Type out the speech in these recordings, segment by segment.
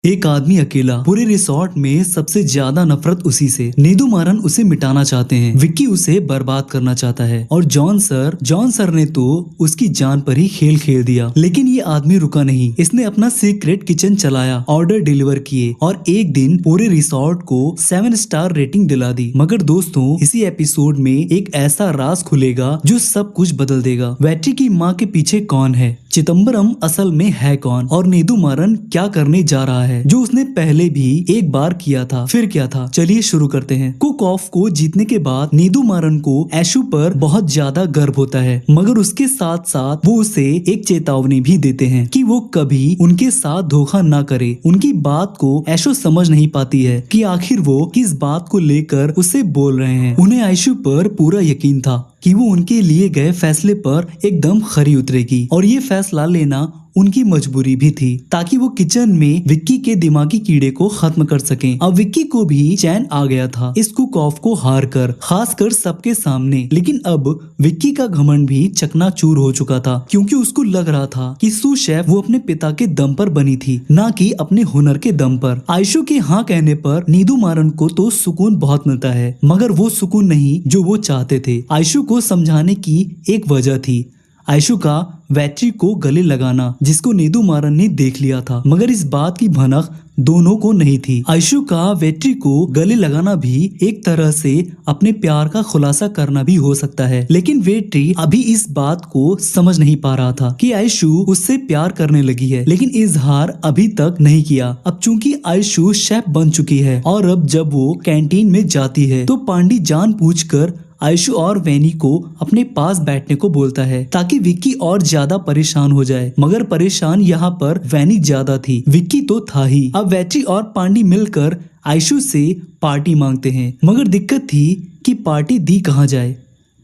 एक आदमी अकेला पूरे रिसोर्ट में सबसे ज्यादा नफरत उसी से। नीदूमारन उसे मिटाना चाहते हैं, विक्की उसे बर्बाद करना चाहता है और जॉन सर ने तो उसकी जान पर ही खेल खेल दिया। लेकिन ये आदमी रुका नहीं, इसने अपना सीक्रेट किचन चलाया, ऑर्डर डिलीवर किए और एक दिन पूरे रिसोर्ट को 7 स्टार रेटिंग दिला दी। मगर दोस्तों, इसी एपिसोड में एक ऐसा राज खुलेगा जो सब कुछ बदल देगा। वेट्री की माँ के पीछे कौन है, चिदम्बरम असल में है कौन और नीदूमारन क्या करने जा रहा है जो उसने पहले भी एक बार किया था। फिर क्या था, चलिए शुरू करते हैं। कुक ऑफ को जीतने के बाद नीदूमारन को ऐशु पर बहुत ज्यादा गर्व होता है, मगर उसके साथ साथ वो उसे एक चेतावनी भी देते हैं कि वो कभी उनके साथ धोखा ना करे। उनकी बात को ऐशु समझ नहीं पाती है कि आखिर वो किस बात को लेकर उससे बोल रहे हैं। उन्हें ऐशु पर पूरा यकीन था कि वो उनके लिए गए फैसले पर एकदम खरी उतरेगी और ये फैसला लेना उनकी मजबूरी भी थी ताकि वो किचन में विक्की के दिमागी कीड़े को खत्म कर सकें। अब विक्की को भी चैन आ गया था इस कुक ऑफ को हार कर, खासकर सबके सामने। लेकिन अब विक्की का घमंड भी चकनाचूर हो चुका था, क्योंकि उसको लग रहा था कि सू शेफ वो अपने पिता के दम पर बनी थी, ना कि अपने हुनर के दम पर। आयशु के हाँ कहने पर नीदूमारन को तो सुकून बहुत मिलता है, मगर वो सुकून नहीं जो वो चाहते थे। आयशु को समझाने की एक वजह थी, आयशु का वेट्री को गले लगाना, जिसको नीदूमारन ने देख लिया था, मगर इस बात की भनक दोनों को नहीं थी। आयशु का वेट्री को गले लगाना भी एक तरह से अपने प्यार का खुलासा करना भी हो सकता है, लेकिन वेट्री अभी इस बात को समझ नहीं पा रहा था कि आयशु उससे प्यार करने लगी है, लेकिन इजहार अभी तक नहीं किया। अब चूंकि आयशु शेफ बन चुकी है और अब जब वो कैंटीन में जाती है तो पांडी जानबूझकर आयशु और वैनी को अपने पास बैठने को बोलता है ताकि विक्की और ज्यादा परेशान हो जाए, मगर परेशान यहाँ पर वैनी ज्यादा थी, विक्की तो था ही। अब वेट्री और पांडी मिलकर आयशु से पार्टी मांगते हैं, मगर दिक्कत थी कि पार्टी दी कहाँ जाए।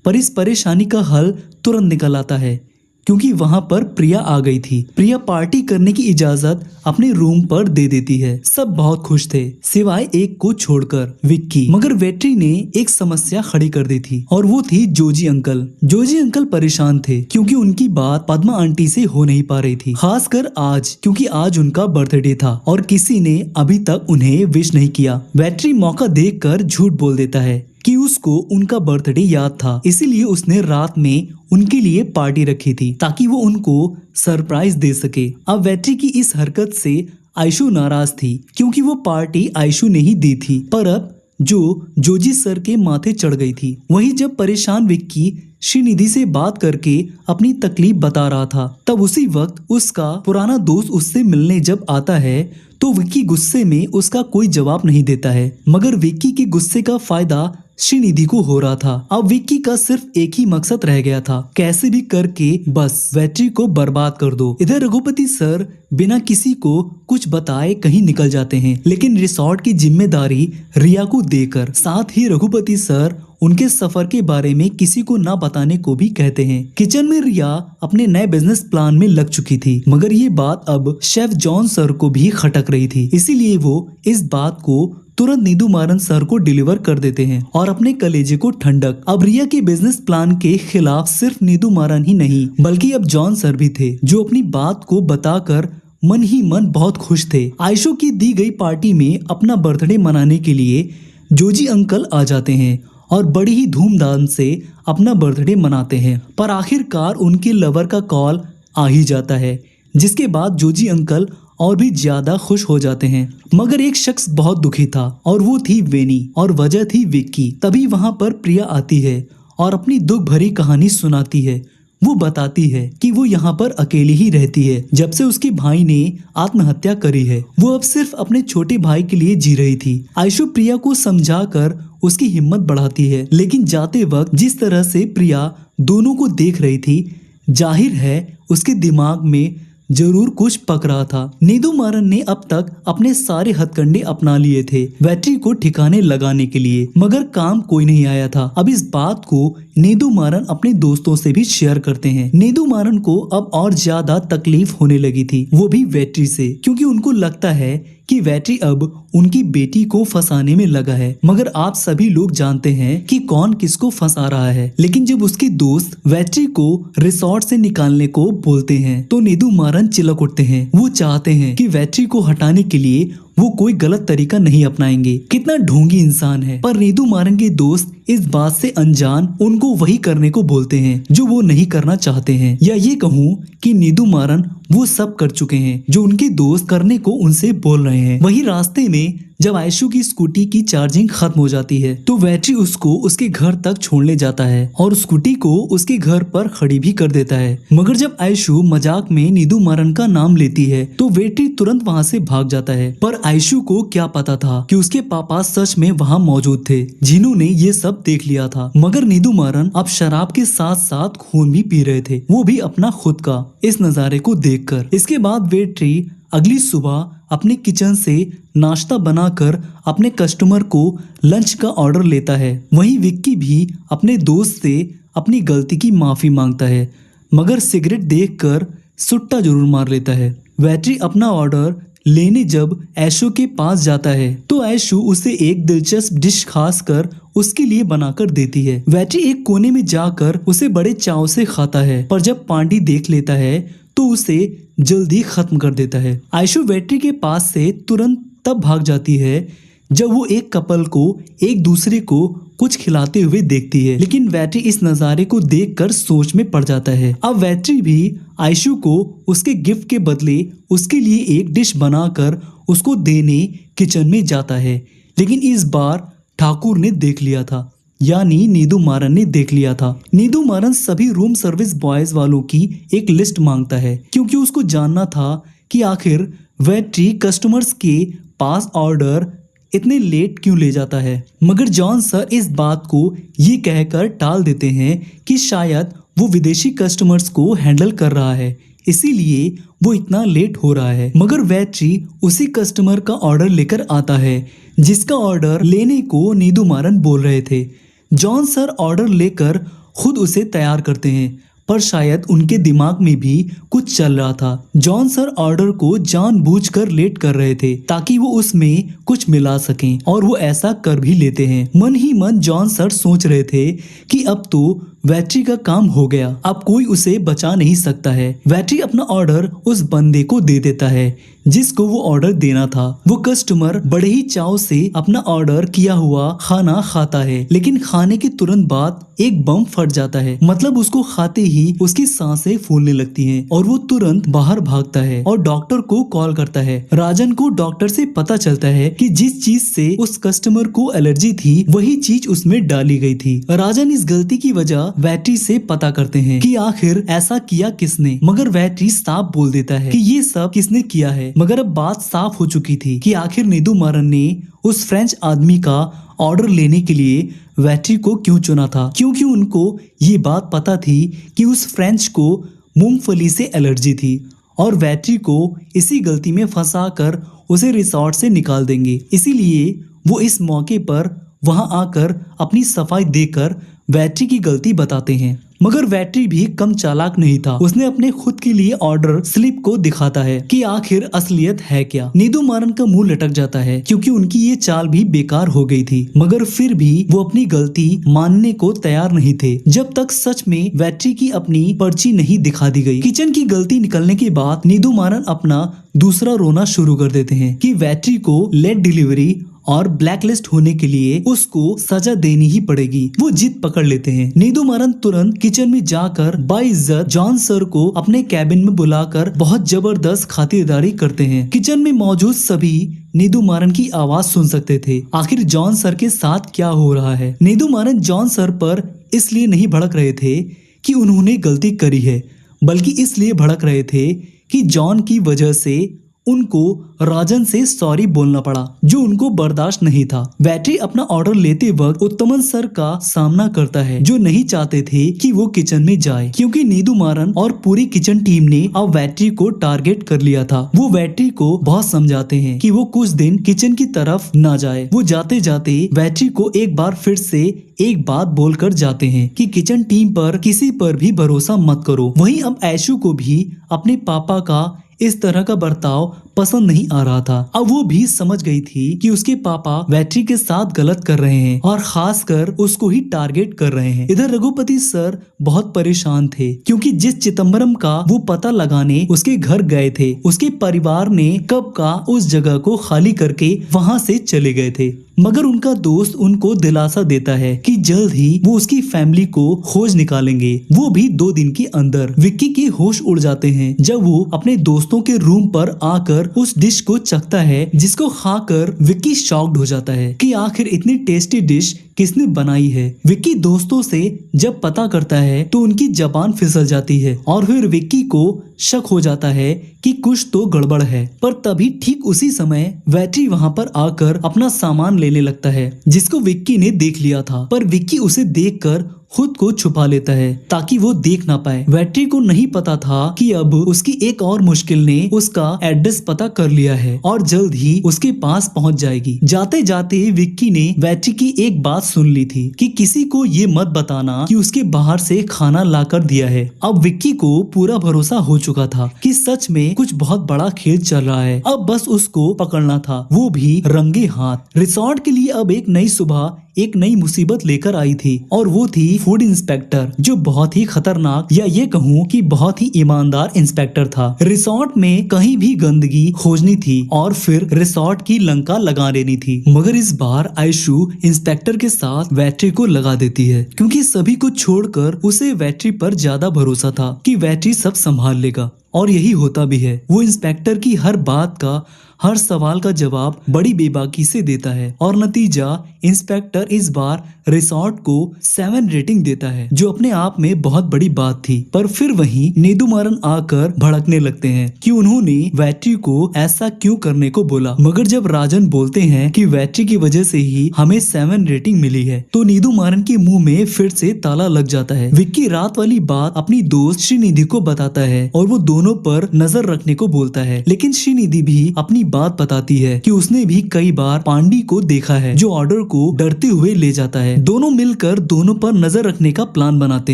पर इस परेशानी का हल तुरंत निकल आता है, क्योंकि वहां पर प्रिया आ गई थी। प्रिया पार्टी करने की इजाजत अपने रूम पर दे देती है। सब बहुत खुश थे सिवाय एक को छोड़कर, विक्की। मगर वेट्री ने एक समस्या खड़ी कर दी थी और वो थी जोजी अंकल। जोजी अंकल परेशान थे क्योंकि उनकी बात पद्मा आंटी से हो नहीं पा रही थी, खासकर आज, क्योंकि आज उनका बर्थडे था और किसी ने अभी तक उन्हें विश नहीं किया। वेट्री मौका देखकर झूठ बोल देता है कि उसको उनका बर्थडे याद था, इसीलिए उसने रात में उनके लिए पार्टी रखी थी ताकि वो उनको सरप्राइज दे सके। अब वेट्री की इस हरकत से आयशु नाराज थी क्योंकि वो पार्टी आयशु ने ही दी थी, पर अब जो जोजी सर के माथे चढ़ गई थी। वहीं जब परेशान विक्की श्रीनिधि से बात करके अपनी तकलीफ बता रहा था, तब उसी वक्त उसका पुराना दोस्त उससे मिलने जब आता है तो विक्की गुस्से में उसका कोई जवाब नहीं देता है, मगर विक्की के गुस्से का फायदा श्रीनिधि को हो रहा था। अब विक्की का सिर्फ एक ही मकसद रह गया था, कैसे भी करके बस वेट्री को बर्बाद कर दो। इधर रघुपति सर बिना किसी को कुछ बताए कहीं निकल जाते हैं, लेकिन रिसोर्ट की जिम्मेदारी रिया को देकर। साथ ही रघुपति सर उनके सफर के बारे में किसी को ना बताने को भी कहते हैं। किचन में रिया अपने नए बिजनेस प्लान में लग चुकी थी, मगर ये बात अब शेफ जॉन सर को भी खटक रही थी, इसीलिए वो इस बात को तुरंत नीदूमारन सर को डिलीवर कर देते हैं और अपने कलेजे को ठंडक। अब रिया के बिजनेस प्लान के खिलाफ सिर्फ नीदूमारन ही नहीं, बल्कि अब जॉन सर भी थे, जो अपनी बात को बताकर मन ही मन बहुत खुश थे। आयशु की दी गई पार्टी में अपना बर्थडे मनाने के लिए जोजी अंकल आ जाते हैं और बड़ी ही धूमधाम से अपना बर्थडे मनाते हैं, पर आखिरकार उनके लवर का कॉल आ ही जाता है, जिसके बाद जोजी अंकल और भी ज्यादा खुश हो जाते हैं। मगर एक शख्स बहुत दुखी था और वो थी वेनी, और वजह थी विक्की। तभी वहां पर प्रिया आती है और अपनी दुख भरी कहानी सुनाती है। वो बताती है कि वो यहाँ पर अकेली ही रहती है जब से उसके भाई ने आत्महत्या करी है। वो अब सिर्फ अपने छोटे भाई के लिए जी रही थी। आयशु प्रिया को समझाकर उसकी हिम्मत बढ़ाती है, लेकिन जाते वक्त जिस तरह से प्रिया दोनों को देख रही थी, जाहिर है उसके दिमाग में जरूर कुछ पक रहा था। नीदूमारन ने अब तक अपने सारे हथकंडे अपना लिए थे वेट्री को ठिकाने लगाने के लिए, मगर काम कोई नहीं आया था। अब इस बात को नीदू मारन अपने दोस्तों से भी शेयर करते हैं। नीदू मारन को अब और ज्यादा तकलीफ होने लगी थी, वो भी वैट्री से, क्योंकि उनको लगता है कि वैट्री अब उनकी बेटी को फंसाने में लगा है। मगर आप सभी लोग जानते हैं कि कौन किसको फंसा रहा है। लेकिन जब उसके दोस्त वैट्री को रिसोर्ट से निकालने को बोलते हैं तो नीदू मारन चिल्ला उठते हैं। वो चाहते हैं कि वैट्री को हटाने के लिए वो कोई गलत तरीका नहीं अपनाएंगे। कितना ढोंगी इंसान है। पर नीदू मारन के दोस्त इस बात से अनजान उनको वही करने को बोलते हैं जो वो नहीं करना चाहते हैं, या ये कहूँ कि नीदू मारन वो सब कर चुके हैं जो उनके दोस्त करने को उनसे बोल रहे हैं। वही रास्ते में जब आयशु की स्कूटी की चार्जिंग खत्म हो जाती है तो वैट्री उसको उसके घर तक छोड़ने जाता है और स्कूटी को उसके घर पर खड़ी भी कर देता है। मगर जब आयशु मजाक में नीदू मारन का नाम लेती है तो वैट्री तुरंत वहाँ से भाग जाता है। पर आयशु को क्या पता था कि उसके पापा सच में वहाँ मौजूद थे, जिन्होंने ये सब देख लिया था। मगर नीदू मारन अब शराब के साथ साथ खून भी पी रहे थे, वो भी अपना खुद का, इस नजारे को देखकर। इसके बाद वैट्री अगली सुबह अपने किचन से नाश्ता बनाकर अपने कस्टमर को लंच का ऑर्डर लेता है। वहीं विक्की भी अपने दोस्त से अपनी गलती की माफी मांगता है, मगर सिगरेट देखकर सुट्टा जरूर मार लेता है। वैट्री अपना ऑर्डर लेने जब ऐशु के पास जाता है तो ऐशु उसे एक दिलचस्प डिश खास कर उसके लिए बनाकर देती है। वैट्री एक कोने में जाकर उसे बड़े चाव से खाता है, पर जब पांडी देख लेता है तो उसे जल्दी खत्म कर देता है। आयशु वैट्री के पास से तुरंत तब भाग जाती है जब वो एक कपल को एक दूसरे को कुछ खिलाते हुए देखती है। लेकिन वैट्री इस नज़ारे को देखकर सोच में पड़ जाता है। अब वैट्री भी आयशु को उसके गिफ्ट के बदले उसके लिए एक डिश बनाकर उसको देने किचन में जाता है। लेकिन इस बार ठाकुर ने देख लिया था, यानी नीदू मारन ने देख लिया था। नीदू मारन सभी रूम सर्विस बॉयज वालों की एक लिस्ट मांगता है, क्योंकि उसको जानना था कि आखिर वैट्री कस्टमर्स के पास ऑर्डर इतने लेट क्यों ले जाता है। मगर जॉन सर इस बात को ये कहकर टाल देते हैं कि शायद वो विदेशी कस्टमर्स को हैंडल कर रहा है, इसीलिए वो इतना लेट हो रहा है। मगर वैट्री उसी कस्टमर का ऑर्डर लेकर आता है जिसका ऑर्डर लेने को नीदू मारन बोल रहे थे। जॉन सर ऑर्डर लेकर खुद उसे तैयार करते हैं, पर शायद उनके दिमाग में भी कुछ चल रहा था। जॉन सर ऑर्डर को जानबूझकर लेट कर रहे थे ताकि वो उसमें कुछ मिला सकें, और वो ऐसा कर भी लेते हैं। मन ही मन जॉन सर सोच रहे थे कि अब तो वैट्री का काम हो गया, अब कोई उसे बचा नहीं सकता है। वैट्री अपना ऑर्डर उस बंदे को दे देता है जिसको वो ऑर्डर देना था। वो कस्टमर बड़े ही चाव से अपना ऑर्डर किया हुआ खाना खाता है, लेकिन खाने के तुरंत बाद एक बम फट जाता है। मतलब उसको खाते ही उसकी सांसें फूलने लगती हैं और वो तुरंत बाहर भागता है और डॉक्टर को कॉल करता है। राजन को डॉक्टर से पता चलता है कि जिस चीज से उस कस्टमर को एलर्जी थी वही चीज उसमें डाली गई थी। राजन इस गलती की वजह वैट्री से पता करते हैं कि आखिर ऐसा किया किसने, मगर वैट्री साफ बोल देता है कि ये सब किसने किया है। मगर अब बात साफ हो चुकी थी कि आखिर नीदू मारन ने उस फ्रेंच आदमी का ऑर्डर लेने के लिए वैट्री को क्यों चुना था, क्योंकि उनको ये बात पता थी कि उस फ्रेंच को मूंगफली से एलर्जी थी और वैट्री को इसी गलती में फंसाकर उसे रिसोर्ट से निकाल देंगे। इसीलिए वो इस मौके पर वहां आकर अपनी सफाई देकर वैट्री की गलती बताते हैं। मगर वैट्री भी कम चालाक नहीं था। उसने अपने खुद के लिए ऑर्डर स्लिप को दिखाता है कि आखिर असलियत है क्या। नीदू मारन का मुंह लटक जाता है क्योंकि उनकी ये चाल भी बेकार हो गई थी, मगर फिर भी वो अपनी गलती मानने को तैयार नहीं थे जब तक सच में वैट्री की अपनी पर्ची नहीं दिखा दी गई। किचन की गलती निकलने के बाद नीदू मारन अपना दूसरा रोना शुरू कर देते हैं कि वैट्री को लेट डिलीवरी और ब्लैकलिस्ट होने के लिए उसको सजा देनी ही पड़ेगी। वो जिद पकड़ लेते हैं। नीदू मारन तुरंत किचन में जाकर बाइज्जत जॉन सर को अपने कैबिन में बुलाकर बहुत जबरदस्त खातिरदारी करते हैं। किचन में मौजूद सभी नीदू मारन की आवाज सुन सकते थे। आखिर जॉन सर के साथ क्या हो रहा है। नीदू मारन जॉन सर पर इसलिए नहीं भड़क रहे थे कि उन्होंने गलती करी है, बल्कि इसलिए भड़क रहे थे कि जॉन की वजह से उनको राजन से सॉरी बोलना पड़ा, जो उनको बर्दाश्त नहीं था। वैट्री अपना ऑर्डर लेते वक्त उत्तमन सर का सामना करता है, जो नहीं चाहते थे कि वो किचन में जाए, क्योंकि नीदू मारन और पूरी किचन टीम ने अब वैट्री को टारगेट कर लिया था। वो वैट्री को बहुत समझाते हैं कि वो कुछ दिन किचन की तरफ ना जाए। वो जाते जाते वैट्री को एक बार फिर से एक बात बोलकर जाते हैं कि किचन टीम पर किसी पर भी भरोसा मत करो। वहीं अब ऐशु को भी अपने पापा का इस तरह का बर्ताव पसंद नहीं आ रहा था। अब वो भी समझ गई थी कि उसके पापा वैट्री के साथ गलत कर रहे हैं और खासकर उसको ही टारगेट कर रहे हैं। इधर रघुपति सर बहुत परेशान थे, क्योंकि जिस चिदम्बरम का वो पता लगाने उसके घर गए थे, उसके परिवार ने कब का उस जगह को खाली करके वहाँ से चले गए थे। मगर उनका दोस्त उनको दिलासा देता है कि जल्द ही वो उसकी फैमिली को खोज निकालेंगे, वो भी 2 दिन के अंदर। विक्की के होश उड़ जाते हैं जब वो अपने दोस्तों के रूम पर आकर उस डिश को चखता है, जिसको खाकर विक्की शॉक्ड हो जाता है कि आखिर इतनी टेस्टी डिश किसने बनाई है। विक्की दोस्तों से जब पता करता है तो उनकी जबान फिसल जाती है और फिर विक्की को शक हो जाता है कि कुछ तो गड़बड़ है। पर तभी ठीक उसी समय वैट्री वहाँ पर आकर अपना सामान लेने लगता है, जिसको विक्की ने देख लिया था। पर विक्की उसे देखकर खुद को छुपा लेता है ताकि वो देख ना पाए। वैट्री को नहीं पता था कि अब उसकी एक और मुश्किल ने उसका एड्रेस पता कर लिया है और जल्द ही उसके पास पहुंच जाएगी। जाते जाते विक्की ने वैट्री की एक बात सुन ली थी कि किसी को ये मत बताना कि उसके बाहर से खाना लाकर दिया है। अब विक्की को पूरा भरोसा हो चुका था कि सच में कुछ बहुत बड़ा खेल चल रहा है। अब बस उसको पकड़ना था, वो भी रंगे हाथ। रिसोर्ट के लिए अब एक नई सुबह एक नई मुसीबत लेकर आई थी और वो थी फूड इंस्पेक्टर, जो बहुत ही खतरनाक या ये कहूँ कि बहुत ही ईमानदार इंस्पेक्टर था। रिसोर्ट में कहीं भी गंदगी खोजनी थी और फिर रिसोर्ट की लंका लगा देनी थी। मगर इस बार आयशु इंस्पेक्टर के साथ वैट्री को लगा देती है, क्योंकि सभी को छोड़कर उसे वैट्री पर ज्यादा भरोसा था कि वैट्री सब संभाल लेगा। और यही होता भी है। वो इंस्पेक्टर की हर बात का, हर सवाल का जवाब बड़ी बेबाकी से देता है और नतीजा इंस्पेक्टर इस बार रिसोर्ट को 7 रेटिंग देता है, जो अपने आप में बहुत बड़ी बात थी। पर फिर वहीं नीदू मारन आकर भड़कने लगते हैं कि उन्होंने वैट्री को ऐसा क्यों करने को बोला। मगर जब राजन बोलते हैं कि वैट्री की वजह से ही हमें 7 रेटिंग मिली है, तो नीदू मारन के मुंह में फिर से ताला लग जाता है। विक्की रात वाली बात अपनी दोस्त श्रीनिधि को बताता है और वो दोनों पर नजर रखने को बोलता है, लेकिन श्रीनिधि भी अपनी बात बताती है कि उसने भी कई बार पांडी को देखा है, जो ऑर्डर को डरते हुए ले जाता है। दोनों मिलकर दोनों पर नजर रखने का प्लान बनाते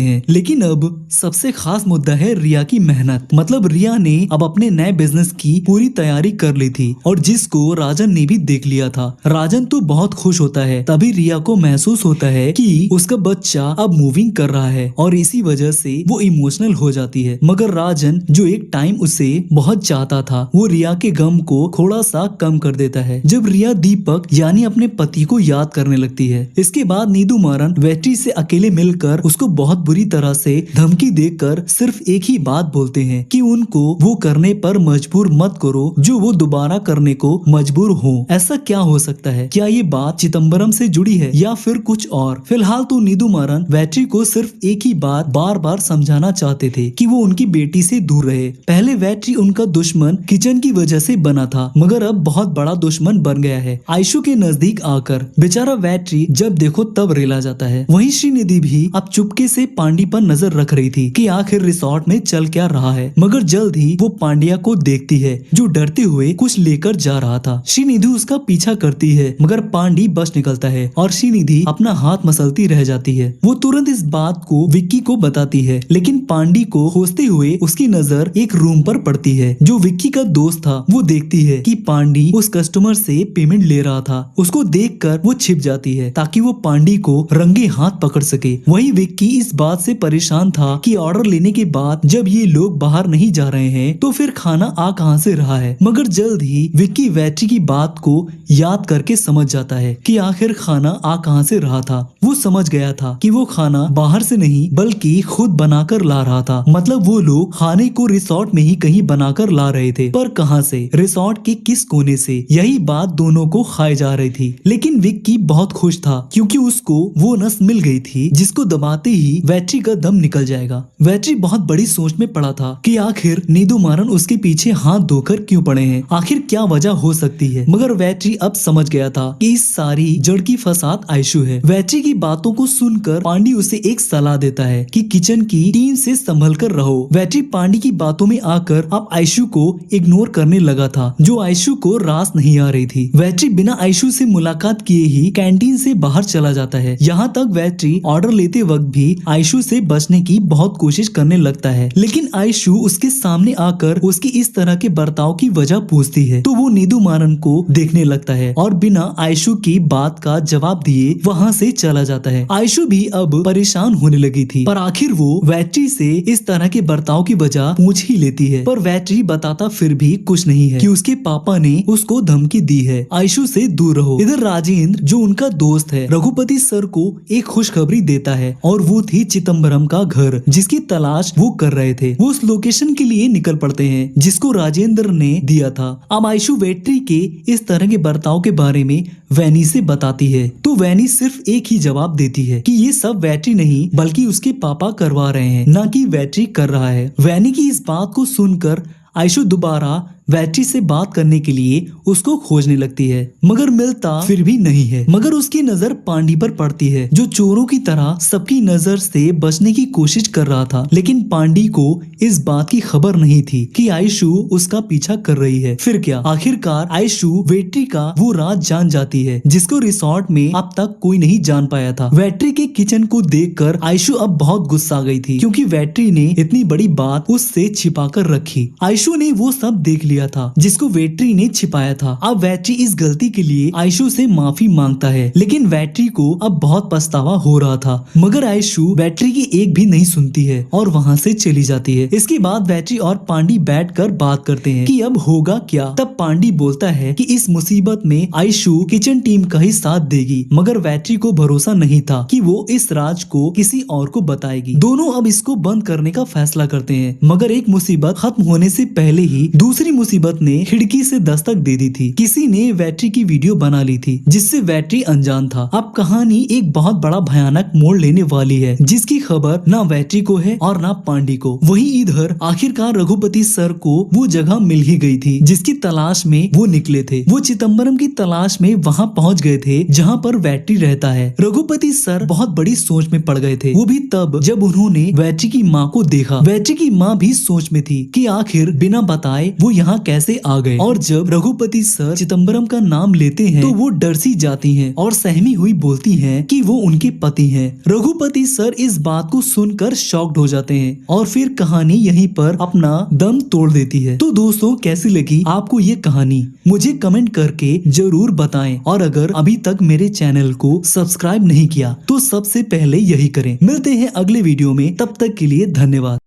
हैं। लेकिन अब सबसे खास मुद्दा है रिया की मेहनत। मतलब रिया ने अब अपने नए बिजनेस की पूरी तैयारी कर ली थी और जिसको राजन ने भी देख लिया था। राजन तो बहुत खुश होता है, तभी रिया को महसूस होता है कि उसका बच्चा अब मूविंग कर रहा है और इसी वजह से वो इमोशनल हो जाती है। मगर राजन, जो एक टाइम उसे बहुत चाहता था, वो रिया के गम को थोड़ा सा कम कर देता है जब रिया दीपक यानी अपने पति को याद करने लगती है। इसके बाद नीदू मारन वैट्री से अकेले मिलकर उसको बहुत बुरी तरह से धमकी देकर सिर्फ एक ही बात बोलते हैं कि उनको वो करने पर मजबूर मत करो जो वो दोबारा करने को मजबूर हो। ऐसा क्या हो सकता है? क्या ये बात चिदम्बरम से जुड़ी है या फिर कुछ और? फिलहाल तो नीदू मारन वैट्री को सिर्फ एक ही बात बार बार समझाना चाहते थे कि वो उनकी बेटी से दूर रहे। पहले वैट्री उनका दुश्मन किचन की वजह से बना था, मगर अब बहुत बड़ा दुश्मन बन गया है आयशु के नजदीक आकर। बेचारा वैट्री जब देखो तब रेला जाता है। वहीं श्रीनिधि भी अब चुपके से पांडी पर नजर रख रही थी कि आखिर रिसोर्ट में चल क्या रहा है। मगर जल्द ही वो पांड्या को देखती है, जो डरते हुए कुछ लेकर जा रहा था। श्रीनिधि उसका पीछा करती है, मगर पांडी बच निकलता है और श्रीनिधि अपना हाथ मसलती रह जाती है। वो तुरंत इस बात को विक्की को बताती है, लेकिन पांडी को खोजते हुए उसकी नजर एक रूम पर पड़ती है जो विक्की का दोस्त था। वो देखती है कि पांडी उस कस्टमर से पेमेंट ले रहा था। उसको देखकर वो छिप जाती है ताकि वो पांडी को रंगे हाथ पकड़ सके। वहीं विक्की इस बात से परेशान था कि ऑर्डर लेने के बाद जब ये लोग बाहर नहीं जा रहे हैं तो फिर खाना आ कहां से रहा है। मगर जल्द ही विक्की वैट्री की बात को याद करके समझ जाता है कि आखिर खाना आ कहां से रहा था। वो समझ गया था कि वो खाना बाहर से नहीं बल्कि खुद बनाकर ला रहा था। मतलब वो लोग खाने को रिसोर्ट में ही कहीं बनाकर ला रहे थे, पर कहां से, रिसोर्ट के किस कोने से, यही बात दोनों को खाए जा रही थी। लेकिन विक्की बहुत खुश था क्योंकि उसको वो नस मिल गई थी जिसको दबाते ही वैट्री का दम निकल जाएगा। वैट्री बहुत बड़ी सोच में पड़ा था कि आखिर नीदू मारन उसके पीछे हाथ धोकर क्यों पड़े हैं, आखिर क्या वजह हो सकती है। मगर वैट्री अब समझ गया था कि इस सारी जड़ की फसाद आयशु है। वैट्री की बातों को सुनकर पांडी उसे एक सलाह देता है कि किचन की टीम से संभल कर रहो। वैट्री पांडी की बातों में आकर अब आयशु को इग्नोर करने लगा था, जो आयशु को रास नहीं आ रही थी। वैट्री बिना आयशु से मुलाकात किए ही कैंटीन से बाहर चला जाता है। यहाँ तक वैट्री ऑर्डर लेते वक्त भी आयशु से बचने की बहुत कोशिश करने लगता है, लेकिन आयशु उसके सामने आकर उसकी इस तरह के बर्ताव की वजह पूछती है तो वो नीदू मारन को देखने लगता है और बिना आयशु की बात का जवाब दिए वहाँ से चला जाता है। आयशु भी अब परेशान होने लगी थी, पर आखिर वो वैट्री से इस तरह के बर्ताव की वजह पूछ ही लेती है, पर वैट्री बताता फिर भी कुछ नहीं है कि उसके पापा ने उसको धमकी दी है आयशु से दूर रहो। इधर राजेंद्र जो उनका दोस्त है रघुपति सर को एक खुशखबरी देता है और वो थी चिदम्बरम का घर जिसकी तलाश वो कर रहे थे। वो उस लोकेशन के लिए निकल पड़ते हैं जिसको राजेंद्र ने दिया था। अब आयशु वैट्री के इस तरह के बर्ताव के बारे में वैनी से बताती है तो वैनी सिर्फ एक ही जवाब देती है कि ये सब वैट्री नहीं बल्कि उसके पापा करवा रहे हैं, ना कि वैट्री कर रहा है। वैनी की इस बात को सुनकर आयशु दोबारा वैट्री से बात करने के लिए उसको खोजने लगती है, मगर मिलता फिर भी नहीं है। मगर उसकी नजर पांडी पर पड़ती है जो चोरों की तरह सबकी नजर से बचने की कोशिश कर रहा था, लेकिन पांडी को इस बात की खबर नहीं थी कि आयशु उसका पीछा कर रही है। फिर क्या, आखिरकार आयशु वैट्री का वो राज जान जाती है जिसको रिसोर्ट में अब तक कोई नहीं जान पाया था। वैट्री के किचन को देखकर आयशु अब बहुत गुस्सा गई थी क्योंकि वैट्री ने इतनी बड़ी बात उससे छिपा कर रखी। आयशु ने वो सब देख लिया था जिसको वैट्री ने छिपाया था। अब वैट्री इस गलती के लिए आयशु से माफी मांगता है, लेकिन वैट्री को अब बहुत पछतावा हो रहा था। मगर आयशु वैट्री की एक भी नहीं सुनती है और वहाँ से चली जाती है। इसके बाद वैट्री और पांडी बैठकर बात करते हैं कि अब होगा क्या। तब पांडी बोलता है कि इस मुसीबत में आयशु किचन टीम का ही साथ देगी, मगर वैट्री को भरोसा नहीं था कि वो इस राज को किसी और को बताएगी। दोनों अब इसको बंद करने का फैसला करते हैं, मगर एक मुसीबत खत्म होने से पहले ही दूसरी मुसीबत ने खिड़की से दस्तक दे दी थी। किसी ने वैट्री की वीडियो बना ली थी जिससे वैट्री अनजान था। अब कहानी एक बहुत बड़ा भयानक मोड़ लेने वाली है जिसकी खबर ना वैट्री को है और ना पांडी को। वहीं इधर आखिरकार रघुपति सर को वो जगह मिल ही गई थी जिसकी तलाश में वो निकले थे। वो चिदम्बरम की तलाश में वहाँ पहुँच गए थे जहाँ पर वैट्री रहता है। रघुपति सर बहुत बड़ी सोच में पड़ गए थे, वो भी तब जब उन्होंने वैट्री की माँ को देखा। वैट्री की माँ भी सोच में थी कि आखिर बिना बताए वो यहाँ कैसे आ गए, और जब रघुपति सर चिदम्बरम का नाम लेते हैं तो वो डर सी जाती हैं और सहमी हुई बोलती हैं कि वो उनके पति हैं। रघुपति सर इस बात को सुनकर शॉक्ड हो जाते हैं और फिर कहानी यहीं पर अपना दम तोड़ देती है। तो दोस्तों, कैसी लगी आपको ये कहानी मुझे कमेंट करके जरूर बताएं, और अगर अभी तक मेरे चैनल को सब्सक्राइब नहीं किया तो सबसे पहले यही करें। मिलते हैं अगले वीडियो में, तब तक के लिए धन्यवाद।